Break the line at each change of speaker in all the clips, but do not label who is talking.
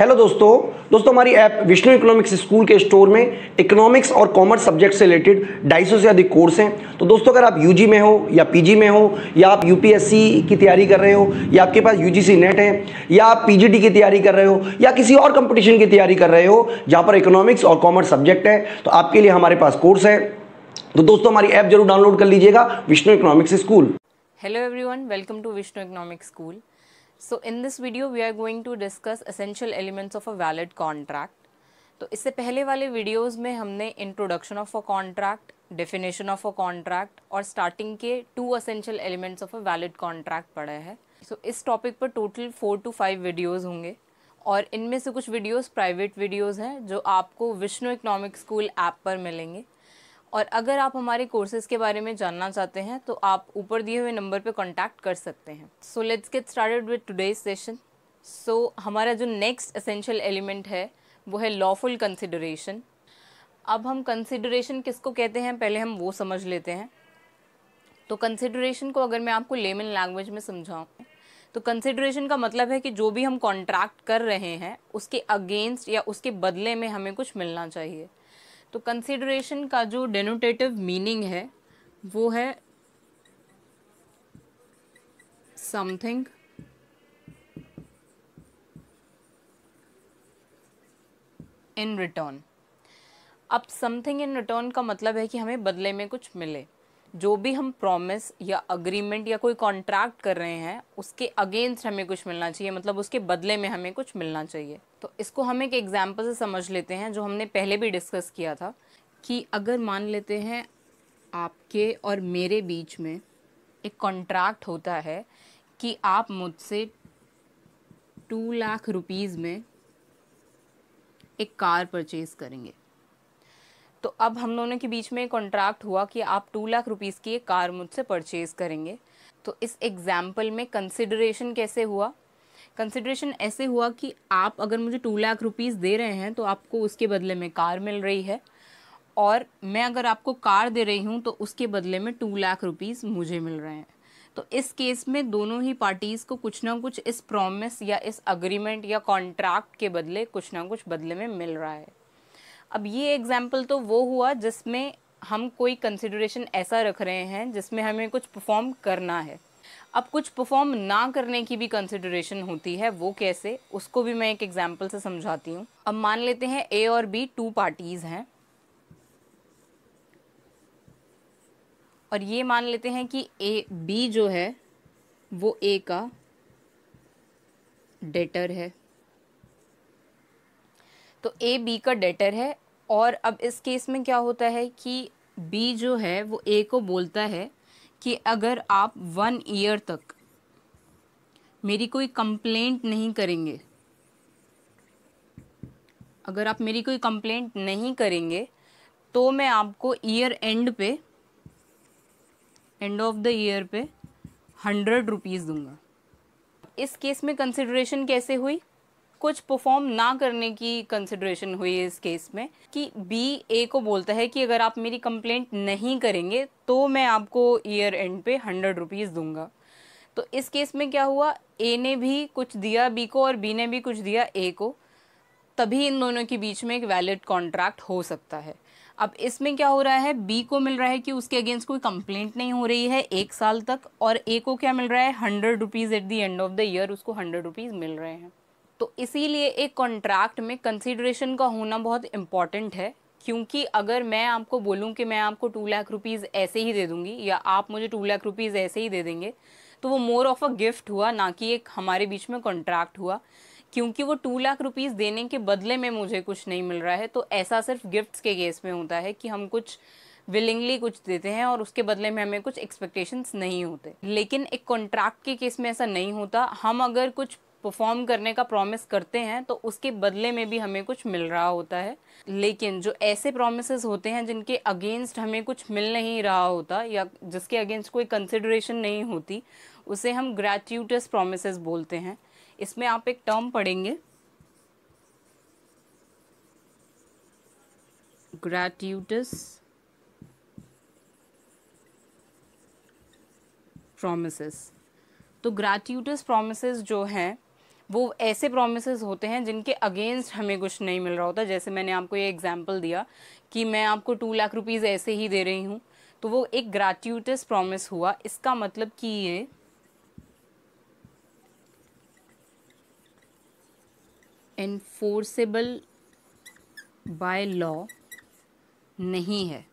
Hello दोस्तों हमारी app Vishnu economics school के स्टोर में इकोनॉमिक्स और कॉमर्स सब्जेक्ट से रिलेटेड 250 से अधिक कोर्स हैं। तो दोस्तों अगर आप यूजी में हो या पीजी में हो या आप यूपीएससी की तैयारी कर रहे हो या आपके पास यूजीसी नेट है या आप पीजीटी की तैयारी कर रहे हो या किसी और कंपटीशन की तैयारी कर रहे हो जहां पर इकोनॉमिक्स और कॉमर्स सब्जेक्ट है, तो आपके लिए हमारे पास कोर्स है। तो दोस्तों हमारी ऐप जरूर डाउनलोड कर लीजिएगा, Vishnu economics school.
Hello everyone, welcome to Vishnu Economic School. So in this video we are going to discuss essential elements of a valid contract. तो इससे पहले वाले वीडियोस में हमने introduction of a contract, definition of a contract और starting के 2 essential elements of a valid contract पढ़ा है। सो इस टॉपिक पर टोटल 4 to 5 वीडियोस होंगे और इनमें से कुछ वीडियोस प्राइवेट वीडियोस हैं जो आपको विष्णु इकोनॉमिक स्कूल ऐप पर मिलेंगे। और अगर आप हमारे कोर्सेज़ के बारे में जानना चाहते हैं तो आप ऊपर दिए हुए नंबर पे कांटेक्ट कर सकते हैं। So let's get started with today's session. So हमारा जो नेक्स्ट एसेंशियल एलिमेंट है वो है लॉफुल कंसिडरेशन। अब हम कंसिडरेशन किसको कहते हैं पहले हम वो समझ लेते हैं। तो कंसिडरेशन को अगर मैं आपको लेमन लैंग्वेज में समझाऊँ तो कंसिडरेशन का मतलब है कि जो भी हम कॉन्ट्रैक्ट कर रहे हैं उसके अगेंस्ट या उसके बदले में हमें कुछ मिलना चाहिए। तो कंसिडरेशन का जो डेनोटेटिव मीनिंग है वो है समथिंग इन रिटर्न। अब समथिंग इन रिटर्न का मतलब है कि हमें बदले में कुछ मिले। जो भी हम प्रॉमिस या अग्रीमेंट या कोई कॉन्ट्रैक्ट कर रहे हैं उसके अगेंस्ट हमें कुछ मिलना चाहिए, मतलब उसके बदले में हमें कुछ मिलना चाहिए। तो इसको हम एक एग्जाम्पल से समझ लेते हैं जो हमने पहले भी डिस्कस किया था कि अगर मान लेते हैं आपके और मेरे बीच में एक कॉन्ट्रैक्ट होता है कि आप मुझसे 2 लाख रुपीज़ में एक कार परचेज़ करेंगे। तो अब हम दोनों के बीच में कॉन्ट्रैक्ट हुआ कि आप 2 लाख रुपीज़ की एक कार मुझसे परचेज़ करेंगे। तो इस एग्जाम्पल में कंसिडरेशन कैसे हुआ? कंसिडरेशन ऐसे हुआ कि आप अगर मुझे 2 लाख रुपीज़ दे रहे हैं तो आपको उसके बदले में कार मिल रही है, और मैं अगर आपको कार दे रही हूँ तो उसके बदले में 2 लाख रुपीज़ मुझे मिल रहे हैं। तो इस केस में दोनों ही पार्टीज़ को कुछ ना कुछ इस प्रॉमिस या इस अग्रीमेंट या कॉन्ट्रैक्ट के बदले कुछ ना कुछ बदले में मिल रहा है। अब ये एग्जाम्पल तो वो हुआ जिसमें हम कोई कंसिडरेशन ऐसा रख रहे हैं जिसमें हमें कुछ परफॉर्म करना है। अब कुछ परफॉर्म ना करने की भी कंसिडरेशन होती है, वो कैसे, उसको भी मैं एक एग्जाम्पल से समझाती हूँ। अब मान लेते हैं ए और बी 2 पार्टीज़ हैं और ये मान लेते हैं कि ए बी जो है वो ए का डेटर है। तो ए बी का डेटर है और अब इस केस में क्या होता है कि बी जो है वो ए को बोलता है कि अगर आप 1 ईयर तक मेरी कोई कंप्लेंट नहीं करेंगे, अगर आप मेरी कोई कंप्लेंट नहीं करेंगे तो मैं आपको ईयर एंड पे, एंड ऑफ द ईयर पे 100 रुपीज़ दूंगा। इस केस में कंसिडरेशन कैसे हुई? कुछ परफॉर्म ना करने की कंसिडरेशन हुई इस केस में कि बी ए को बोलता है कि अगर आप मेरी कंप्लेंट नहीं करेंगे तो मैं आपको ईयर एंड पे 100 रुपीज़ दूंगा। तो इस केस में क्या हुआ, ए ने भी कुछ दिया बी को और बी ने भी कुछ दिया ए को, तभी इन दोनों के बीच में एक वैलिड कॉन्ट्रैक्ट हो सकता है। अब इसमें क्या हो रहा है, बी को मिल रहा है कि उसके अगेंस्ट कोई कंप्लेंट नहीं हो रही है 1 साल तक, और ए को क्या मिल रहा है 100 rupees at the end of the year, उसको 100 रुपीज़ मिल रहे हैं। तो इसीलिए एक कॉन्ट्रैक्ट में कंसिडरेशन का होना बहुत इम्पॉर्टेंट है, क्योंकि अगर मैं आपको बोलूं कि मैं आपको 2 लाख रुपीज़ ऐसे ही दे दूंगी या आप मुझे 2 लाख रुपीज़ ऐसे ही दे देंगे तो वो मोर ऑफ अ गिफ्ट हुआ, ना कि एक हमारे बीच में कॉन्ट्रैक्ट हुआ, क्योंकि वो 2 लाख रुपीज़ देने के बदले में मुझे कुछ नहीं मिल रहा है। तो ऐसा सिर्फ गिफ्ट्स के केस में होता है कि हम कुछ विलिंगली कुछ देते हैं और उसके बदले में हमें कुछ एक्सपेक्टेशंस नहीं होते। लेकिन एक कॉन्ट्रैक्ट के केस में ऐसा नहीं होता। हम अगर कुछ परफॉर्म करने का प्रॉमिस करते हैं तो उसके बदले में भी हमें कुछ मिल रहा होता है। लेकिन जो ऐसे प्रॉमिसेस होते हैं जिनके अगेंस्ट हमें कुछ मिल नहीं रहा होता या जिसके अगेंस्ट कोई कंसिडरेशन नहीं होती, उसे हम ग्रेट्यूटस प्रॉमिसेस बोलते हैं। इसमें आप एक टर्म पढ़ेंगे, ग्रेट्यूटस प्रॉमिसेस। तो ग्रेट्यूटस प्रॉमिसेस जो हैं वो ऐसे प्रोमिसेस होते हैं जिनके अगेंस्ट हमें कुछ नहीं मिल रहा होता। जैसे मैंने आपको ये एग्जांपल दिया कि मैं आपको 2 लाख रुपीज़ ऐसे ही दे रही हूँ, तो वो एक ग्रेट्यूटस प्रॉमिस हुआ। इसका मतलब कि ये एनफोर्सेबल बाय लॉ नहीं है।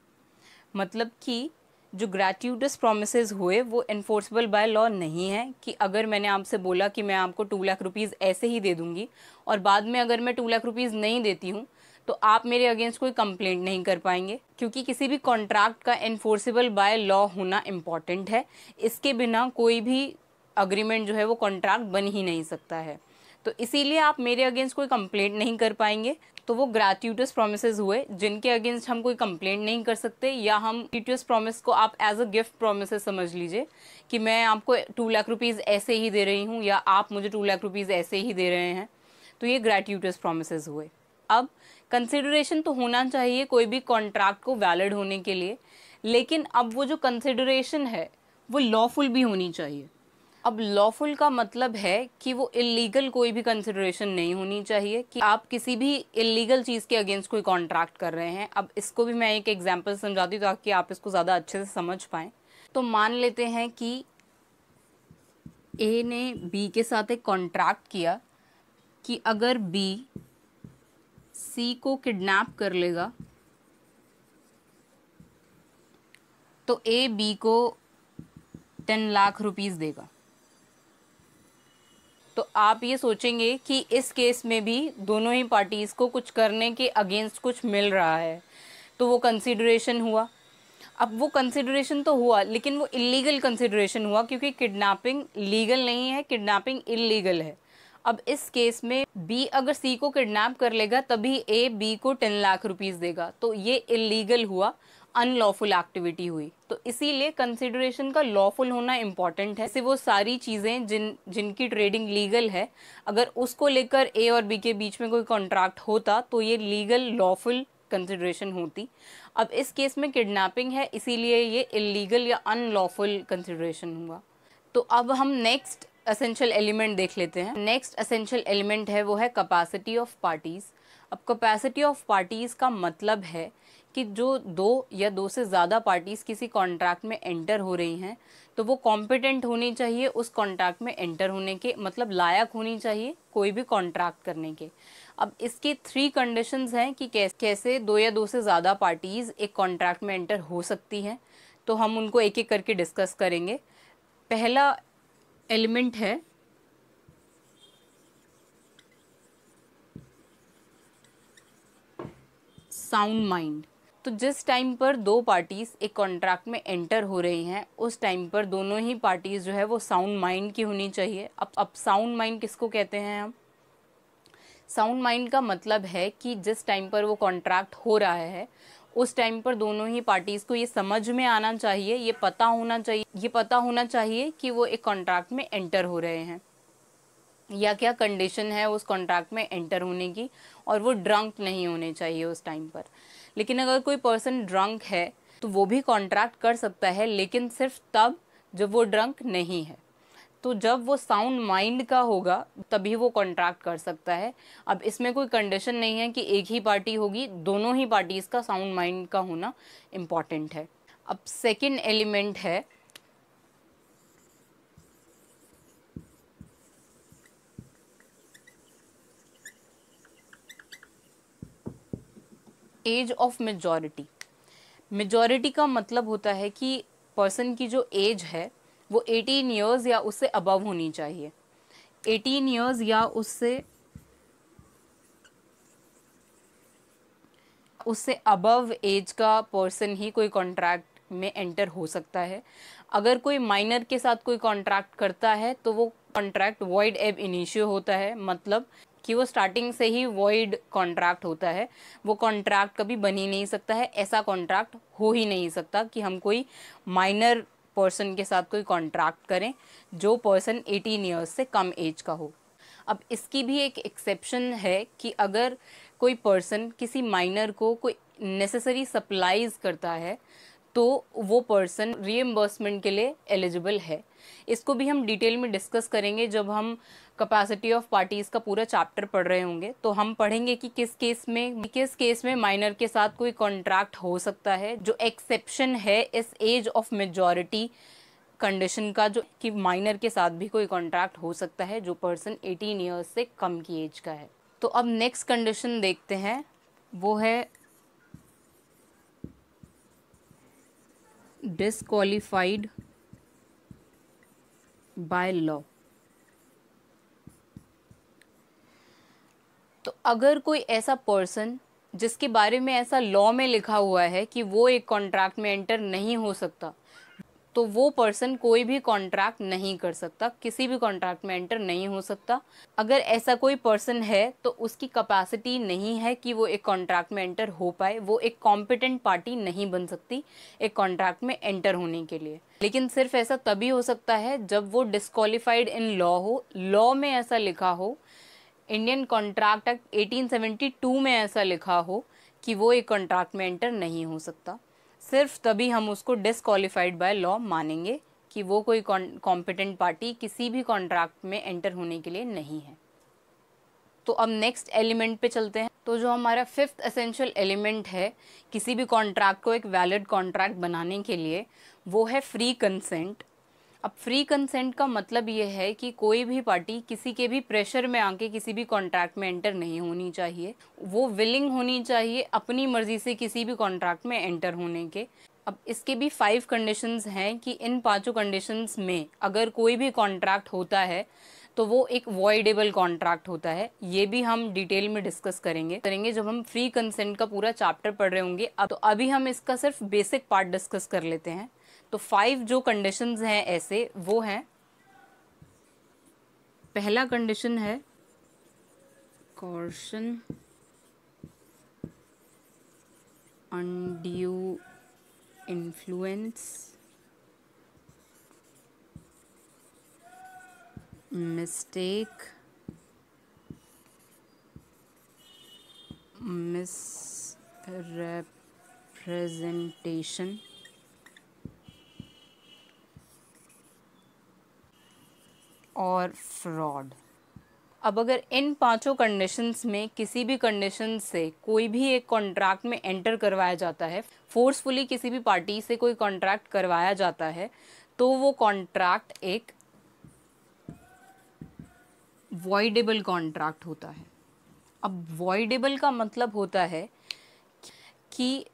मतलब कि जो ग्रेट्यूटस प्रोमिसेस हुए वो इन्फोर्सेबल बाय लॉ नहीं है, कि अगर मैंने आपसे बोला कि मैं आपको 2 लाख रुपीज़ ऐसे ही दे दूंगी और बाद में अगर मैं 2 लाख रुपीज़ नहीं देती हूँ तो आप मेरे अगेंस्ट कोई कंप्लेंट नहीं कर पाएंगे, क्योंकि किसी भी कॉन्ट्रैक्ट का इन्फोर्सेबल बाय लॉ होना इम्पॉर्टेंट है। इसके बिना कोई भी अग्रीमेंट जो है वो कॉन्ट्रैक्ट बन ही नहीं सकता है। तो इसीलिए आप मेरे अगेंस्ट कोई कंप्लेंट नहीं कर पाएंगे। तो वो ग्रेट्यूटस प्रोमिसेस हुए जिनके अगेंस्ट हम कोई कंप्लेंट नहीं कर सकते, या हम ग्रेट्यूटस प्रॉमिस को आप एज अ गिफ्ट प्रोमिसेस समझ लीजिए कि मैं आपको 2 लाख रुपीज़ ऐसे ही दे रही हूँ या आप मुझे 2 लाख रुपीज़ ऐसे ही दे रहे हैं। तो ये ग्रेट्यूटस प्रोमिसेस हुए। अब कंसिडरेशन तो होना चाहिए कोई भी कॉन्ट्रैक्ट को वैलिड होने के लिए, लेकिन अब वो जो कंसिडरेशन है वो लॉफुल भी होनी चाहिए। अब लॉफुल का मतलब है कि वो इलीगल कोई भी कंसिडरेशन नहीं होनी चाहिए, कि आप किसी भी इलीगल चीज़ के अगेंस्ट कोई कॉन्ट्रैक्ट कर रहे हैं। अब इसको भी मैं एक एग्जांपल समझाती हूँ ताकि आप इसको ज़्यादा अच्छे से समझ पाएँ। तो मान लेते हैं कि ए ने बी के साथ एक कॉन्ट्रैक्ट किया कि अगर बी सी को किडनैप कर लेगा तो ए बी को 10 लाख रुपीज़ देगा। तो आप ये सोचेंगे कि इस केस में भी दोनों ही पार्टीज को कुछ करने के अगेंस्ट कुछ मिल रहा है, तो वो कंसिडरेशन हुआ। अब वो कंसिडरेशन तो हुआ लेकिन वो इलीगल कंसिडरेशन हुआ, क्योंकि किडनैपिंग लीगल नहीं है, किडनैपिंग इलीगल है। अब इस केस में बी अगर सी को किडनैप कर लेगा तभी ए बी को 10 लाख रुपीज़ देगा, तो ये इलीगल हुआ, अनलॉफुल एक्टिविटी हुई। तो इसीलिए कंसिडरेशन का लॉफुल होना इंपॉर्टेंट है। ऐसे वो सारी चीज़ें जिनकी ट्रेडिंग लीगल है, अगर उसको लेकर ए और बी के बीच में कोई कॉन्ट्रैक्ट होता तो ये लीगल लॉफुल कंसिडरेशन होती। अब इस केस में किडनैपिंग है, इसीलिए ये इलीगल या अनलॉफुल कंसिडरेशन हुआ। तो अब हम नेक्स्ट एसेंशियल एलिमेंट देख लेते हैं। नेक्स्ट एसेंशियल एलिमेंट है वो है कैपेसिटी ऑफ पार्टीज। अब कैपेसिटी ऑफ पार्टीज का मतलब है कि जो दो या दो से ज़्यादा पार्टीज किसी कॉन्ट्रैक्ट में एंटर हो रही हैं तो वो कॉम्पिटेंट होनी चाहिए उस कॉन्ट्रैक्ट में एंटर होने के, मतलब लायक होनी चाहिए कोई भी कॉन्ट्रैक्ट करने के। अब इसके 3 कंडीशंस हैं कि कैसे दो या दो से ज़्यादा पार्टीज एक कॉन्ट्रैक्ट में एंटर हो सकती हैं। तो हम उनको एक एक करके डिस्कस करेंगे। पहला एलिमेंट है साउंड माइंड। तो जिस टाइम पर दो पार्टीज एक कॉन्ट्रैक्ट में एंटर हो रही हैं उस टाइम पर दोनों ही पार्टीज जो है वो साउंड माइंड की होनी चाहिए। अब साउंड माइंड किसको कहते हैं हम? साउंड माइंड का मतलब है कि जिस टाइम पर वो कॉन्ट्रैक्ट हो रहा है उस टाइम पर दोनों ही पार्टीज को ये समझ में आना चाहिए, ये पता होना चाहिए कि वो एक कॉन्ट्रैक्ट में एंटर हो रहे हैं या क्या कंडीशन है उस कॉन्ट्रैक्ट में एंटर होने की, और वो ड्रंक नहीं होने चाहिए उस टाइम पर। लेकिन अगर कोई पर्सन ड्रंक है तो वो भी कॉन्ट्रैक्ट कर सकता है, लेकिन सिर्फ तब जब वो ड्रंक नहीं है। तो जब वो साउंड माइंड का होगा तभी वो कॉन्ट्रैक्ट कर सकता है। अब इसमें कोई कंडीशन नहीं है कि एक ही पार्टी होगी, दोनों ही पार्टीज का साउंड माइंड का होना इम्पॉर्टेंट है। अब सेकेंड एलिमेंट है एज ऑफ मेजॉरिटी। मेजॉरिटी का मतलब होता है कि पर्सन की जो एज है वो 18 ईयर्स या उससे अबव होनी चाहिए। 18 ईयर्स या उससे अबव एज का पर्सन ही कोई कॉन्ट्रैक्ट में एंटर हो सकता है। अगर कोई माइनर के साथ कोई कॉन्ट्रैक्ट करता है तो वो कॉन्ट्रैक्ट वॉइड एब इनिशियो होता है, मतलब कि वो स्टार्टिंग से ही वॉइड कॉन्ट्रैक्ट होता है, वो कॉन्ट्रैक्ट कभी बन ही नहीं सकता है। ऐसा कॉन्ट्रैक्ट हो ही नहीं सकता कि हम कोई माइनर पर्सन के साथ कोई कॉन्ट्रैक्ट करें जो पर्सन 18 ईयर्स से कम एज का हो। अब इसकी भी एक एक्सेप्शन है कि अगर कोई पर्सन किसी माइनर को कोई नेसेसरी सप्लाईज करता है तो वो पर्सन रीएम्बर्समेंट के लिए एलिजिबल है। इसको भी हम डिटेल में डिस्कस करेंगे जब हम कैपेसिटी ऑफ पार्टीज का पूरा चैप्टर पढ़ रहे होंगे। तो हम पढ़ेंगे कि किस केस में माइनर के साथ कोई कॉन्ट्रैक्ट हो सकता है, जो एक्सेप्शन है इस एज ऑफ मेजॉरिटी कंडीशन का, जो कि माइनर के साथ भी कोई कॉन्ट्रैक्ट हो सकता है जो पर्सन 18 ईयर्स से कम की एज का है। तो अब नेक्स्ट कंडीशन देखते हैं, वो है डिसक्वालिफाइड बाय लॉ। तो अगर कोई ऐसा पर्सन जिसके बारे में ऐसा लॉ में लिखा हुआ है कि वो एक कॉन्ट्रैक्ट में एंटर नहीं हो सकता, तो वो पर्सन कोई भी कॉन्ट्रैक्ट नहीं कर सकता, किसी भी कॉन्ट्रैक्ट में एंटर नहीं हो सकता। अगर ऐसा कोई पर्सन है तो उसकी कैपेसिटी नहीं है कि वो एक कॉन्ट्रैक्ट में एंटर हो पाए, वो एक कॉम्पिटेंट पार्टी नहीं बन सकती एक कॉन्ट्रैक्ट में एंटर होने के लिए। लेकिन सिर्फ ऐसा तभी हो सकता है जब वो डिस्क्वालिफाइड इन लॉ हो, लॉ में ऐसा लिखा हो, इंडियन कॉन्ट्रैक्ट एक्ट 1872 में ऐसा लिखा हो कि वो एक कॉन्ट्रैक्ट में एंटर नहीं हो सकता। सिर्फ तभी हम उसको डिसक्वालिफाइड बाय लॉ मानेंगे कि वो कोई कॉम्पिटेंट पार्टी किसी भी कॉन्ट्रैक्ट में एंटर होने के लिए नहीं है। तो अब नेक्स्ट एलिमेंट पे चलते हैं। तो जो हमारा फिफ्थ एसेंशियल एलिमेंट है किसी भी कॉन्ट्रैक्ट को एक वैलिड कॉन्ट्रैक्ट बनाने के लिए, वो है फ्री कंसेंट। अब फ्री कंसेंट का मतलब ये है कि कोई भी पार्टी किसी के भी प्रेशर में आके किसी भी कॉन्ट्रैक्ट में एंटर नहीं होनी चाहिए, वो विलिंग होनी चाहिए अपनी मर्जी से किसी भी कॉन्ट्रैक्ट में एंटर होने के। अब इसके भी 5 कंडीशंस हैं कि इन 5 कंडीशंस में अगर कोई भी कॉन्ट्रैक्ट होता है तो वो एक वॉइडेबल कॉन्ट्रैक्ट होता है। ये भी हम डिटेल में डिस्कस करेंगे जब हम फ्री कंसेंट का पूरा चैप्टर पढ़ रहे होंगे। अब तो अभी हम इसका सिर्फ बेसिक पार्ट डिस्कस कर लेते हैं। तो 5 जो कंडीशंस हैं ऐसे, वो हैं, पहला कंडीशन है कॉर्शन अनड्यू इन्फ्लुएंस, मिस्टेक, मिसरेप्रेजेंटेशन और फ्रॉड। अब अगर इन 5 कंडीशंस में किसी भी कंडीशन से कोई भी एक कॉन्ट्रैक्ट में एंटर करवाया जाता है, फोर्सफुली किसी भी पार्टी से कोई कॉन्ट्रैक्ट करवाया जाता है, तो वो कॉन्ट्रैक्ट एक वॉइडेबल कॉन्ट्रैक्ट होता है। अब वॉइडेबल का मतलब होता है कि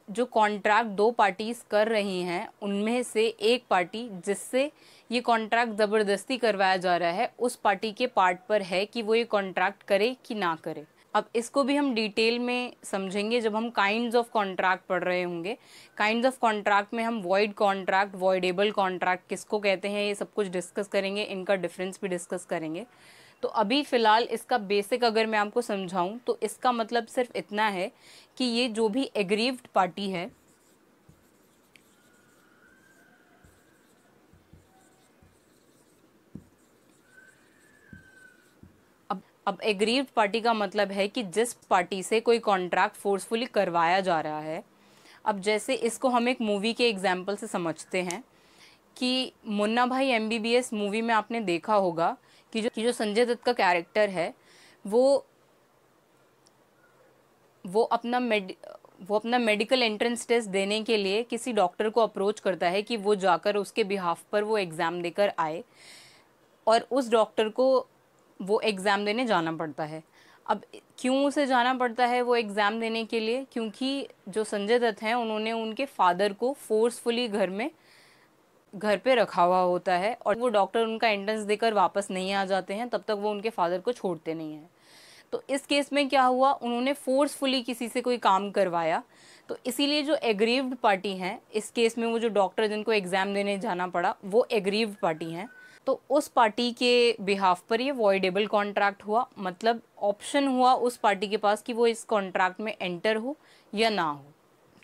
जो कॉन्ट्रैक्ट 2 पार्टीज कर रही हैं उनमें से एक पार्टी जिससे ये कॉन्ट्रैक्ट ज़बरदस्ती करवाया जा रहा है, उस पार्टी के पार्ट पर है कि वो ये कॉन्ट्रैक्ट करे कि ना करे। अब इसको भी हम डिटेल में समझेंगे जब हम काइंड्स ऑफ कॉन्ट्रैक्ट पढ़ रहे होंगे। काइंड्स ऑफ कॉन्ट्रैक्ट में हम वॉइड कॉन्ट्रैक्ट, वॉइडेबल कॉन्ट्रैक्ट किसको कहते हैं, ये सब कुछ डिस्कस करेंगे, इनका डिफरेंस भी डिस्कस करेंगे। तो अभी फ़िलहाल इसका बेसिक अगर मैं आपको समझाऊं तो इसका मतलब सिर्फ इतना है कि ये जो भी एग्रीव्ड पार्टी है, अब एग्रीव्ड पार्टी का मतलब है कि जिस पार्टी से कोई कॉन्ट्रैक्ट फोर्सफुली करवाया जा रहा है। अब जैसे इसको हम एक मूवी के एग्जाम्पल से समझते हैं कि मुन्ना भाई एमबीबीएस मूवी में आपने देखा होगा कि जो संजय दत्त का कैरेक्टर है वो अपना मेडिकल एंट्रेंस टेस्ट देने के लिए किसी डॉक्टर को अप्रोच करता है कि वो जाकर उसके बिहाफ पर वो एग्ज़ाम देकर आए, और उस डॉक्टर को वो एग्ज़ाम देने जाना पड़ता है। अब क्यों उसे जाना पड़ता है वो एग्ज़ाम देने के लिए? क्योंकि जो संजय दत्त हैं उन्होंने उनके फादर को फोर्सफुली घर पे रखा हुआ होता है, और वो डॉक्टर उनका एंट्रेंस देकर वापस नहीं आ जाते हैं तब तक वो उनके फादर को छोड़ते नहीं हैं। तो इस केस में क्या हुआ, उन्होंने फोर्सफुली किसी से कोई काम करवाया। तो इसीलिए जो एग्रीव्ड पार्टी हैं, इस केस में वो जो डॉक्टर जिनको एग्ज़ाम देने जाना पड़ा वो एग्रीव्ड पार्टी हैं। तो उस पार्टी के बिहाफ पर ये वॉइडेबल कॉन्ट्रैक्ट हुआ, मतलब ऑप्शन हुआ उस पार्टी के पास कि वो इस कॉन्ट्रैक्ट में एंटर हो या ना हो।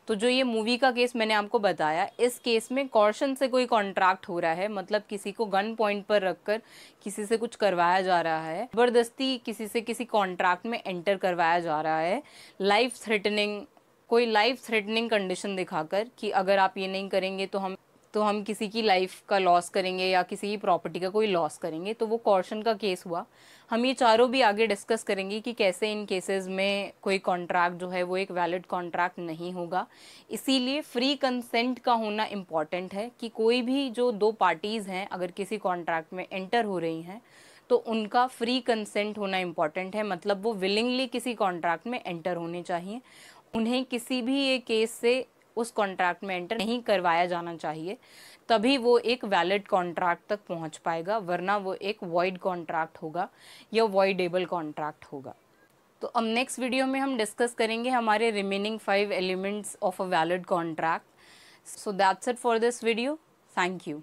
तो जो ये मूवी का केस मैंने आपको बताया, इस केस में कॉर्शन से कोई कॉन्ट्रैक्ट हो रहा है, मतलब किसी को गन पॉइंट पर रखकर किसी से कुछ करवाया जा रहा है, जबरदस्ती किसी से किसी कॉन्ट्रैक्ट में एंटर करवाया जा रहा है, लाइफ थ्रेटनिंग कोई लाइफ थ्रेटनिंग कंडीशन दिखाकर कि अगर आप ये नहीं करेंगे तो हम किसी की लाइफ का लॉस करेंगे या किसी की प्रॉपर्टी का कोई लॉस करेंगे, तो वो कॉर्शन का केस हुआ। हम ये चारों भी आगे डिस्कस करेंगे कि कैसे इन केसेस में कोई कॉन्ट्रैक्ट जो है वो एक वैलिड कॉन्ट्रैक्ट नहीं होगा। इसीलिए फ्री कंसेंट का होना इम्पॉर्टेंट है कि कोई भी जो दो पार्टीज़ हैं अगर किसी कॉन्ट्रैक्ट में एंटर हो रही हैं तो उनका फ्री कंसेंट होना इम्पॉर्टेंट है, मतलब वो विलिंगली किसी कॉन्ट्रैक्ट में एंटर होने चाहिए। उन्हें किसी भी एक केस से उस कॉन्ट्रैक्ट में एंटर नहीं करवाया जाना चाहिए, तभी वो एक वैलिड कॉन्ट्रैक्ट तक पहुंच पाएगा, वरना वो एक वॉइड कॉन्ट्रैक्ट होगा या वॉइडेबल कॉन्ट्रैक्ट होगा। तो अब नेक्स्ट वीडियो में हम डिस्कस करेंगे हमारे remaining 5 elements of a valid contract. So that's it for this video. Thank you.